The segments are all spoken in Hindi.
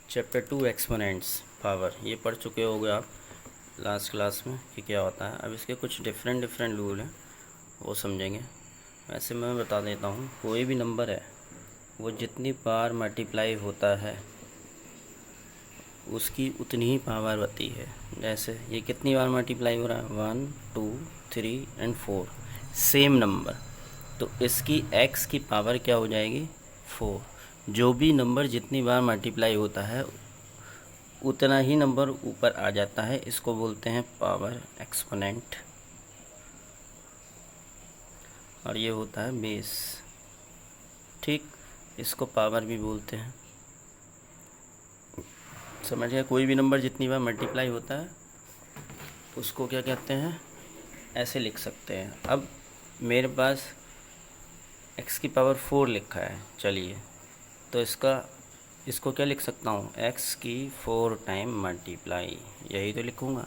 चैप्टर 2 एक्सपोनेंट्स पावर ये पढ़ चुके होगे आप लास्ट क्लास में कि क्या होता है। अब इसके कुछ डिफरेंट रूल हैं, वो समझेंगे। वैसे मैं बता देता हूँ, कोई भी नंबर है वो जितनी बार मल्टीप्लाई होता है उसकी उतनी ही पावर होती है। जैसे ये कितनी बार मल्टीप्लाई हो रहा है, 1 2 3 एंड 4, सेम नंबर, तो इसकी x की पावर क्या हो जाएगी, 4। जो भी नंबर जितनी बार मल्टीप्लाई होता है उतना ही नंबर ऊपर आ जाता है, इसको बोलते हैं पावर एक्सपोनेंट, और ये होता है बेस। ठीक, इसको पावर भी बोलते हैं। समझ गए? कोई भी नंबर जितनी बार मल्टीप्लाई होता है उसको क्या कहते हैं, ऐसे लिख सकते हैं। अब मेरे पास x की पावर 4 लिखा है, चलिए तो इसको क्या लिख सकता हूँ, x की 4 टाइम मल्टीप्लाई, यही तो लिखूँगा।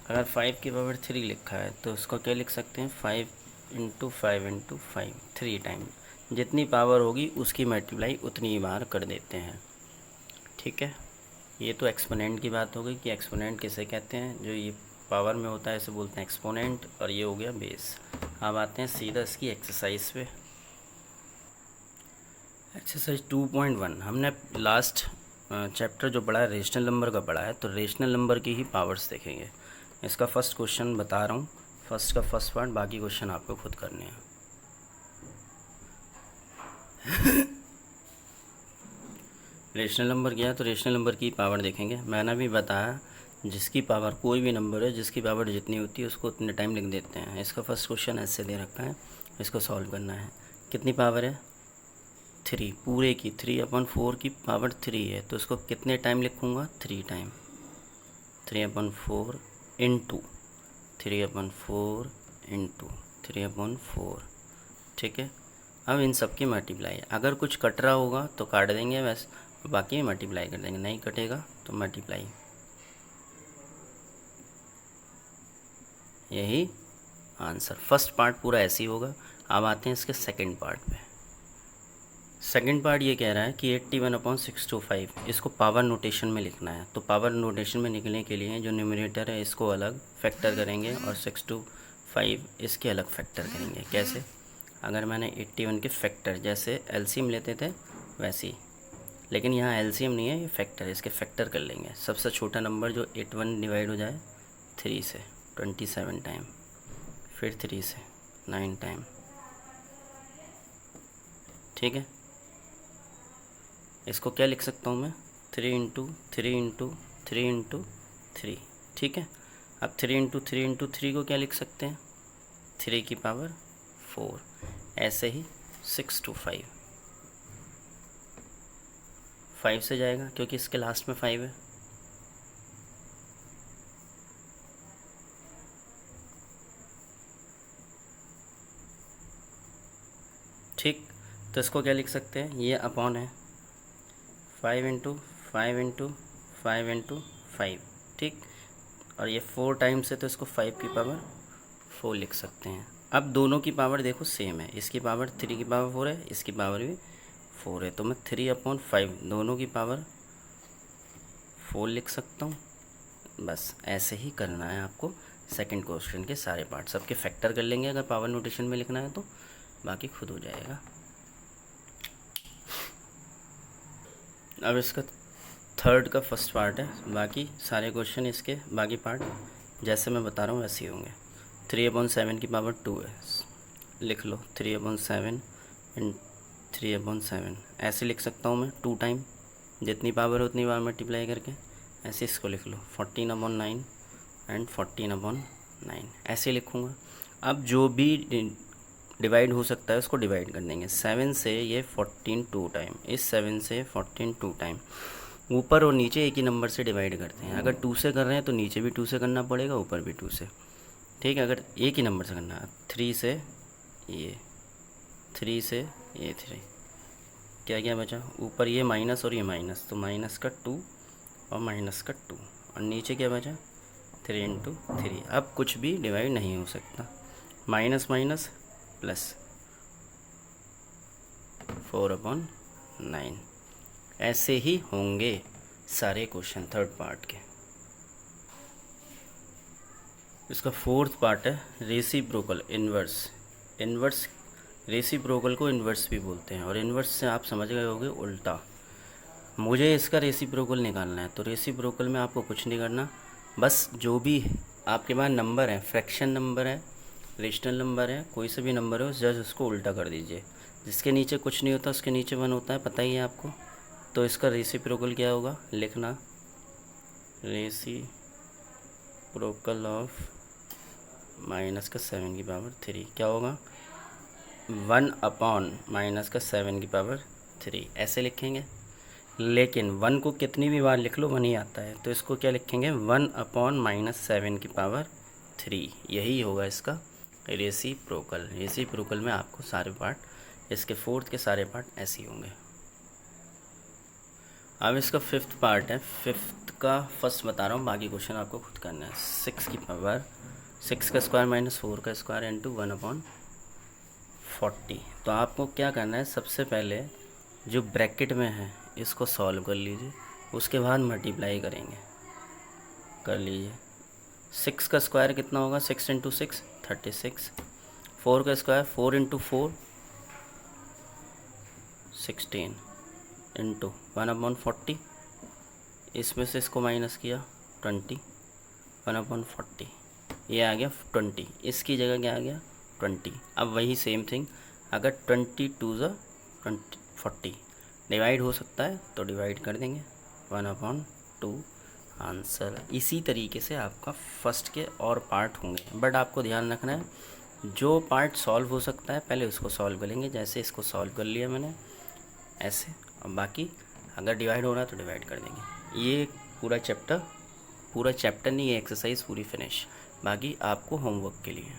अगर 5 की पावर 3 लिखा है तो उसको क्या लिख सकते हैं, 5 इंटू 5 इंटू 5, 3 टाइम। जितनी पावर होगी उसकी मल्टीप्लाई उतनी ही बार कर देते हैं। ठीक है, ये तो एक्सपोनेंट की बात हो गई कि एक्सपोनेंट किसे कहते हैं, जो ये पावर में होता है इसे बोलते हैं एक्सपोनेंट, और ये हो गया बेस। अब आते हैं सीधा इसकी एक्सरसाइज पे। एक्सरसाइज 2.1 हमने लास्ट चैप्टर जो पढ़ा है रेशनल नंबर का पढ़ा है, तो रेशनल नंबर की ही पावर्स देखेंगे। इसका फर्स्ट क्वेश्चन बता रहा हूँ, फर्स्ट का फर्स्ट पार्ट, बाकी क्वेश्चन आपको खुद करने हैं। रेशनल नंबर क्या है, तो रेशनल नंबर की पावर देखेंगे। मैंने भी बताया जिसकी पावर, कोई भी नंबर है जिसकी पावर जितनी होती है उसको उतने टाइम लिख देते हैं। इसका फर्स्ट क्वेश्चन ऐसे दे रखा है, इसको सॉल्व करना है। कितनी पावर है, 3, पूरे की 3/4 की पावर 3 है, तो इसको कितने टाइम लिखूँगा, 3 टाइम। 3/4 into 3/4 into 3/4। ठीक है, अब इन सब की मल्टीप्लाई, अगर कुछ कट रहा होगा तो काट देंगे, वैसे बाकी मल्टीप्लाई कर देंगे, नहीं कटेगा तो मल्टीप्लाई, यही आंसर। फर्स्ट पार्ट पूरा ऐसे ही होगा। अब आते हैं इसके सेकंड पार्ट पे। सेकंड पार्ट ये कह रहा है कि 81/625 इसको पावर नोटेशन में लिखना है। तो पावर नोटेशन में लिखने के लिए जो न्यूमरेटर है इसको अलग फैक्टर करेंगे और 625 इसके अलग फैक्टर करेंगे। कैसे, अगर मैंने 81 के फैक्टर, जैसे एलसीएम लेते थे वैसे ही, लेकिन यहाँ एलसीएम नहीं है, ये फैक्टर है, इसके फैक्टर कर लेंगे। सबसे छोटा नंबर जो 81 डिवाइड हो जाए 3 से 27 टाइम, फिर 3 से 9 टाइम। ठीक है, इसको क्या लिख सकता हूँ मैं, 3 इंटू 3 इंटू 3 इंटू 3। ठीक है, अब 3 इंटू 3 इंटू 3 को क्या लिख सकते हैं, 3 की पावर 4। ऐसे ही 6 to 5, 5 से जाएगा क्योंकि इसके लास्ट में 5 है। ठीक, तो इसको क्या लिख सकते हैं, ये अपॉन है 5 इंटू 5 इंटू 5 इंटू 5। ठीक, और ये 4 टाइम्स है तो इसको 5 की पावर 4 लिख सकते हैं। अब दोनों की पावर देखो सेम है, इसकी पावर 3 की पावर 4 है, इसकी पावर भी 4 है, तो मैं 3/5 दोनों की पावर 4 लिख सकता हूँ। बस ऐसे ही करना है आपको। सेकंड क्वेश्चन के सारे पार्ट सबके फैक्टर कर लेंगे अगर पावर नोटेशन में लिखना है तो, बाकी खुद हो जाएगा। अब इसका थर्ड का फर्स्ट पार्ट है, बाकी सारे क्वेश्चन इसके बाकी पार्ट जैसे मैं बता रहा हूँ वैसे ही होंगे। 3/7 की पावर 2 है, लिख लो 3/7 इन 3/7, ऐसे लिख सकता हूँ मैं 2 टाइम, जितनी पावर है उतनी बार मल्टीप्लाई करके। ऐसे इसको लिख लो 14/9 एंड 14/9, ऐसे लिखूँगा। अब जो भी डिवाइड हो सकता है उसको डिवाइड कर देंगे। 7 से ये 14 2 टाइम, इस 7 से 14 2 टाइम, ऊपर और नीचे एक ही नंबर से डिवाइड करते हैं। अगर 2 से कर रहे हैं तो नीचे भी 2 से करना पड़ेगा, ऊपर भी 2 से। ठीक है, अगर एक ही नंबर से करना है, 3 से ये, 3 से ये 3, क्या क्या बचा, ऊपर ये माइनस और ये माइनस, तो माइनस का 2 और माइनस का 2, और नीचे क्या बचा, 3 इंटू 3। अब कुछ भी डिवाइड नहीं हो सकता, माइनस माइनस प्लस 4/9, ऐसे ही होंगे। सारे क्वेश्चन थर्ड पार्ट के। इसका फोर्थ पार्ट है रेसिप्रोकल इन्वर्स। इन्वर्स रेसिप्रोकल को इन्वर्स भी बोलते हैं, और इन्वर्स से आप समझ गए होंगे उल्टा। मुझे इसका रेसिप्रोकल निकालना है, तो रेसिप्रोकल में आपको कुछ नहीं करना, बस जो भी आपके पास नंबर है, फ्रैक्शन नंबर है, रेशनल नंबर है, कोई से भी नंबर हो, जस्ट उसको उल्टा कर दीजिए। जिसके नीचे कुछ नहीं होता उसके नीचे 1 होता है, पता ही है आपको। तो इसका रेसिप्रोकल क्या होगा, लिखना रेसिप्रोकल ऑफ -7 क्या होगा, 1/-7 ऐसे लिखेंगे। लेकिन 1 को कितनी भी बार लिख लो 1 ही आता है, तो इसको क्या लिखेंगे 1/-7 यही होगा इसका रेसिप्रोकल। रेसिप्रोकल में आपको सारे पार्ट, इसके फोर्थ के सारे पार्ट ऐसे ही होंगे। अब इसका फिफ्थ पार्ट है। फिफ्थ का फर्स्ट बता रहा हूँ, बाकी क्वेश्चन आपको खुद करना है। 6 का स्क्वायर -4 का स्क्वायर इंटू 1/40। तो आपको क्या करना है, सबसे पहले जो ब्रैकेट में है इसको सॉल्व कर लीजिए, उसके बाद मल्टीप्लाई करेंगे। कर लीजिए। 6 का स्क्वायर कितना होगा, 6 × 6 36। 4 का स्क्वायर 4 × 4 16 इंटू 1/40। इसमें से इसको माइनस किया 20, 1/40 ये आ गया 20, इसकी जगह क्या आ गया 20। अब वही सेम थिंग, अगर 20 × 40 डिवाइड हो सकता है तो डिवाइड कर देंगे, 1/2 आंसर। इसी तरीके से आपका फर्स्ट के और पार्ट होंगे, बट आपको ध्यान रखना है जो पार्ट सॉल्व हो सकता है पहले उसको सॉल्व करेंगे। जैसे इसको सॉल्व कर लिया मैंने ऐसे, और बाकी अगर डिवाइड हो रहा है तो डिवाइड कर देंगे। ये पूरा चैप्टर नहीं, ये एक्सरसाइज पूरी फिनिश। बाकी आपको होमवर्क के लिए